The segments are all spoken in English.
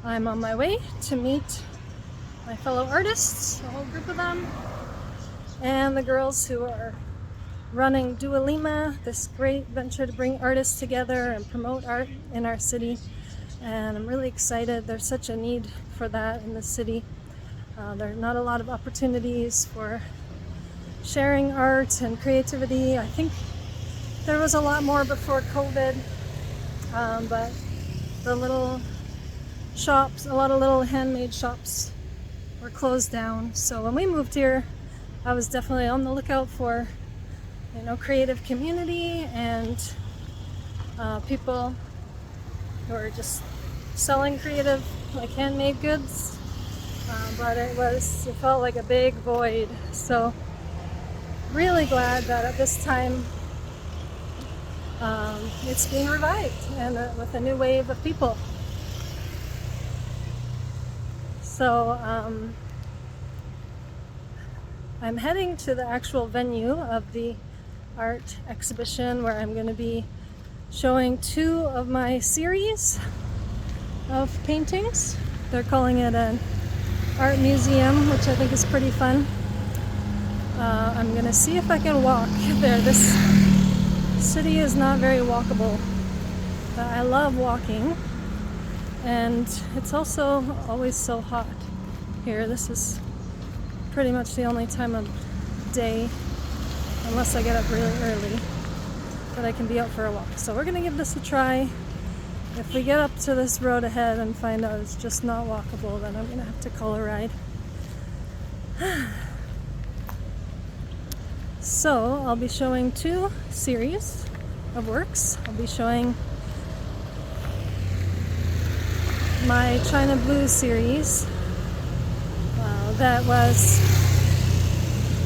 I'm on my way to meet my fellow artists, a whole group of them, and the girls who are running Dua Lima, this great venture to bring artists together and promote art in our city. And I'm really excited. There's such a need for that in the city. There are not a lot of opportunities for sharing art and creativity. I think there was a lot more before COVID, but the little shops, a lot of little handmade shops were closed down. So when we moved here, I was definitely on the lookout for, creative community and people who are just selling creative, like handmade goods. But it felt like a big void. So really glad that at this time it's being revived and with a new wave of people. So I'm heading to the actual venue of the art exhibition where I'm going to be showing 2 of my series of paintings. They're calling it an art museum, which I think is pretty fun. I'm going to see if I can walk there. This city is not very walkable, but I love walking. And it's also always so hot here. This is pretty much the only time of day, unless I get up really early, that I can be out for a walk. So we're gonna give this a try. If we get up to this road ahead and find out it's just not walkable, then I'm gonna have to call a ride. So I'll be showing 2 series of works. I'll be showing my China Blue series that was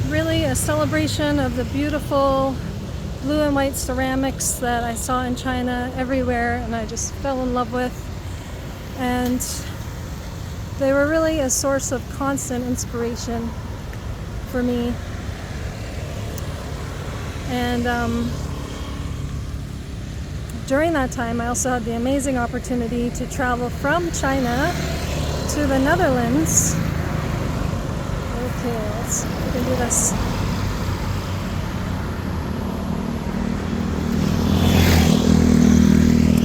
really a celebration of the beautiful blue and white ceramics that I saw in China everywhere and I just fell in love with. And they were really a source of constant inspiration for me. And during that time, I also had the amazing opportunity to travel from China to the Netherlands. Okay, we can do this.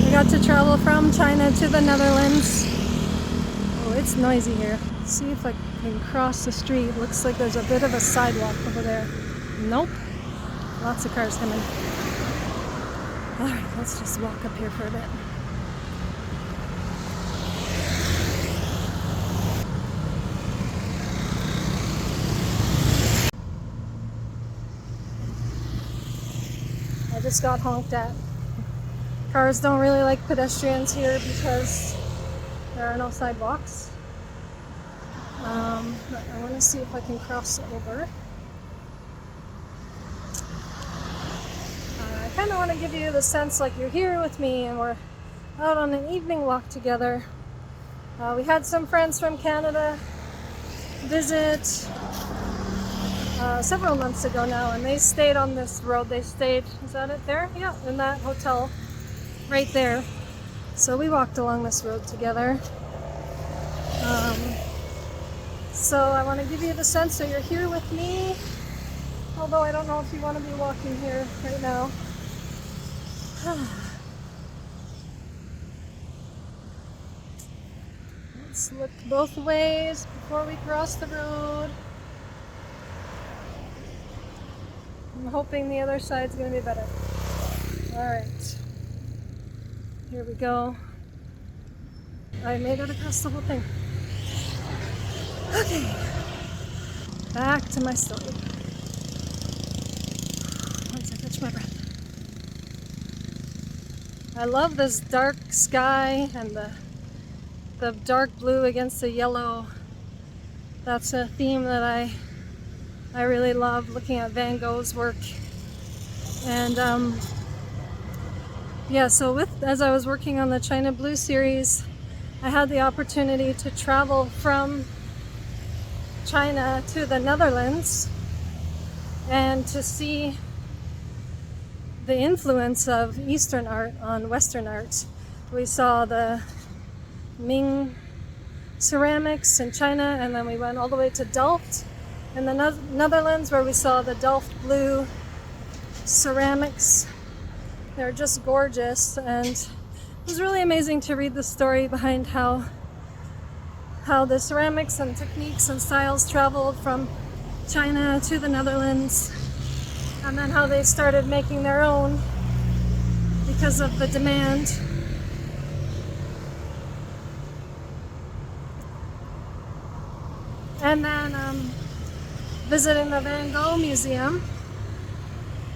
I got to travel from China to the Netherlands. Oh, it's noisy here. Let's see if I can cross the street. Looks like there's a bit of a sidewalk over there. Nope. Lots of cars coming. Alright, let's just walk up here for a bit. I just got honked at. Cars don't really like pedestrians here because there are no sidewalks. But I want to see if I can cross over. I kind of want to give you the sense like you're here with me and we're out on an evening walk together. We had some friends from Canada visit several months ago now, and they stayed on this road. They stayed, is that it there? Yeah, in that hotel right there. So we walked along this road together. So I want to give you the sense that you're here with me, although I don't know if you want to be walking here right now. Let's look both ways before we cross the road. I'm hoping the other side's going to be better. Alright. Here we go. I made it across the whole thing. Okay. Back to my story. Once I catch my breath. I love this dark sky and the dark blue against the yellow. That's a theme that I really love, looking at Van Gogh's work. And yeah, so as I was working on the China Blue series, I had the opportunity to travel from China to the Netherlands and to see the influence of Eastern art on Western art. We saw the Ming ceramics in China, and then we went all the way to Delft in the Netherlands, where we saw the Delft blue ceramics. They're just gorgeous, and it was really amazing to read the story behind how the ceramics and techniques and styles traveled from China to the Netherlands, and then how they started making their own because of the demand. And then visiting the Van Gogh Museum,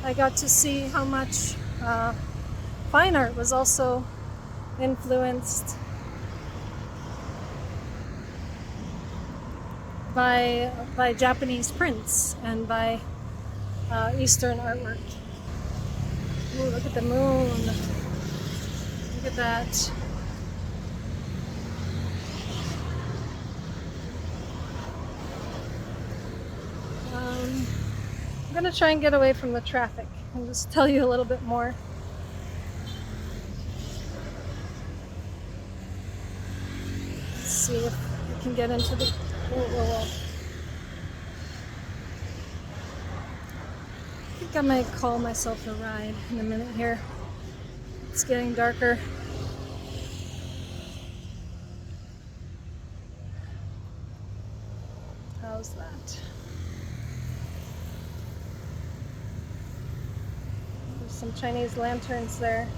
I got to see how much fine art was also influenced by Japanese prints and by Eastern artwork. Ooh, look at the moon. Look at that. I'm gonna try and get away from the traffic and just tell you a little bit more. Let's see if we can get into the... Whoa. I think I might call myself a ride in a minute here. It's getting darker. How's that? There's some Chinese lanterns there.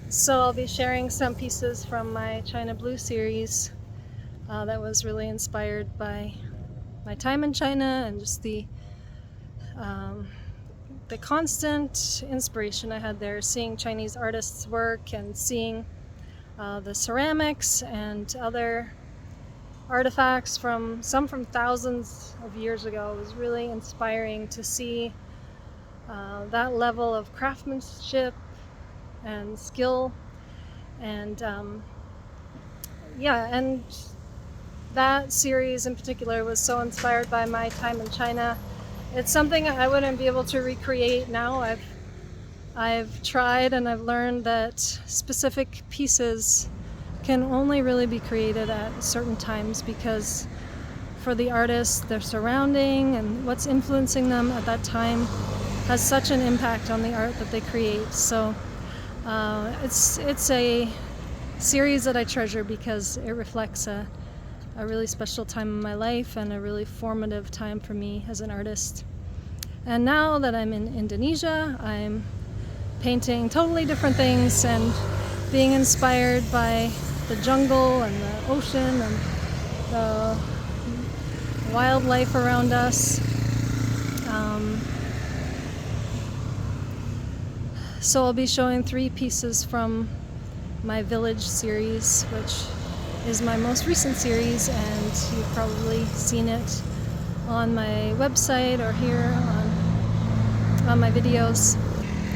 So I'll be sharing some pieces from my China Blue series that was really inspired by my time in China and just the constant inspiration I had there, seeing Chinese artists work and seeing the ceramics and other artifacts from thousands of years ago. It was really inspiring to see that level of craftsmanship and skill, and and that series in particular was so inspired by my time in China. It's something I wouldn't be able to recreate now. I've tried, and I've learned that specific pieces can only really be created at certain times, because for the artist, their surrounding and what's influencing them at that time has such an impact on the art that they create. So it's a series that I treasure because it reflects a really special time in my life and a really formative time for me as an artist. And now that I'm in Indonesia, I'm painting totally different things and being inspired by the jungle and the ocean and the wildlife around us. So I'll be showing 3 pieces from my village series, which is my most recent series, and you've probably seen it on my website or here on my videos.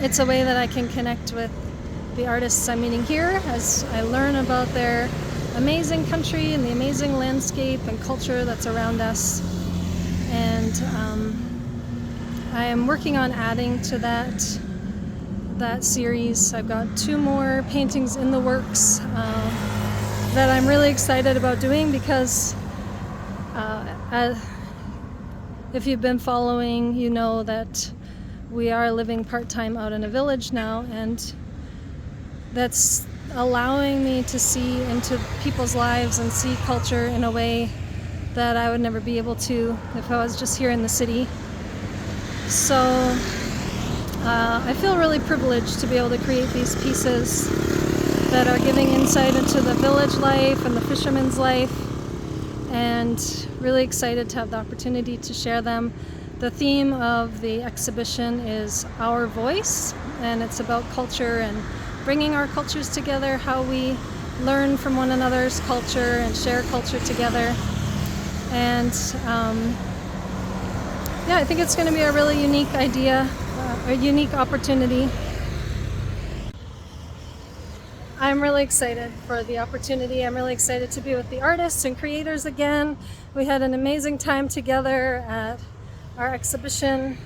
It's a way that I can connect with the artists I'm meeting here as I learn about their amazing country and the amazing landscape and culture that's around us. And I am working on adding to that series. I've got 2 more paintings in the works that I'm really excited about doing, because if you've been following, you know that we are living part-time out in a village now, and that's allowing me to see into people's lives and see culture in a way that I would never be able to if I was just here in the city. So I feel really privileged to be able to create these pieces that are giving insight into the village life and the fisherman's life, and really excited to have the opportunity to share them. The theme of the exhibition is Our Voice, and it's about culture and bringing our cultures together, how we learn from one another's culture and share culture together. And I think it's going to be a really unique idea, a unique opportunity. I'm really excited for the opportunity. I'm really excited to be with the artists and creators again. We had an amazing time together at our exhibition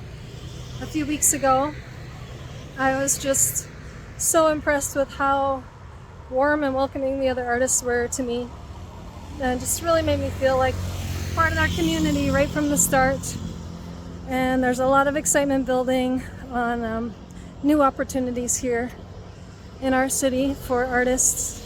a few weeks ago. I was just so impressed with how warm and welcoming the other artists were to me. And just really made me feel like part of our community right from the start. And there's a lot of excitement building on new opportunities here in our city for artists.